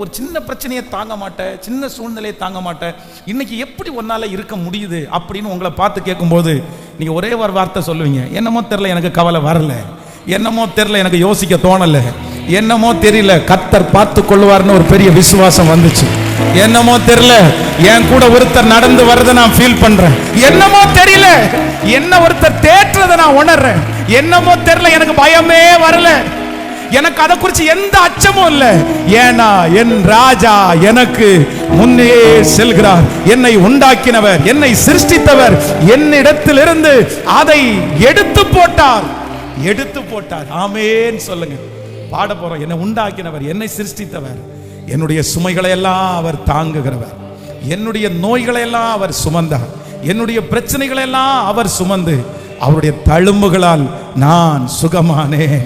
ஒரு சின்ன பிரச்சனையை தாங்க மாட்டேன், சின்ன சூழ்நிலையை தாங்க மாட்டேன், இன்னைக்கு எப்படி ஒன்னால இருக்க முடியுது அப்படின்னு உங்களை பார்த்து கேட்கும்போது நீங்க ஒரே ஒரு வார்த்தை சொல்லுவீங்க, என்னமோ தெரியல, எனக்கு கவலை வரல, என்னமோ தெரியல, எனக்கு யோசிக்க தோணல, என்னமோ தெரியல, கர்த்தர் பார்த்து கொள்வார்னு ஒரு பெரிய விசுவாசம் வந்துச்சு. என்னமோ தெரியல, என் கூட ஒருத்தர் நடந்து வரதை நான் ஃபீல் பண்றேன், என்னமோ தெரியல, என்ன ஒருத்தர் தேற்றதை நான் உணர்றேன், என்னமோ தெரியல, எனக்கு பயமே வரல, எனக்கு அதை குறித்து எந்த அச்சமும் இல்லை. ஏன்னா என் ராஜா எனக்கு முன்னே செல்கிறார். என்னை உண்டாக்கினவர், என்னை சிருஷ்டித்தவர் என்னிடத்திலிருந்து அதை எடுத்து போட்டார், எடுத்து போட்டார். ஆமென் சொல்லுங்க. பாட போறோம். என்னை உண்டாக்கினவர், என்னை சிருஷ்டித்தவர், என்னுடைய சுமைகளை எல்லாம் அவர் தாங்குகிறவர், என்னுடைய நோய்களை எல்லாம் அவர் சுமந்தார், என்னுடைய பிரச்சனைகளை எல்லாம் அவர் சுமந்து அவருடைய தழும்புகளால் நான் சுகமானேன்.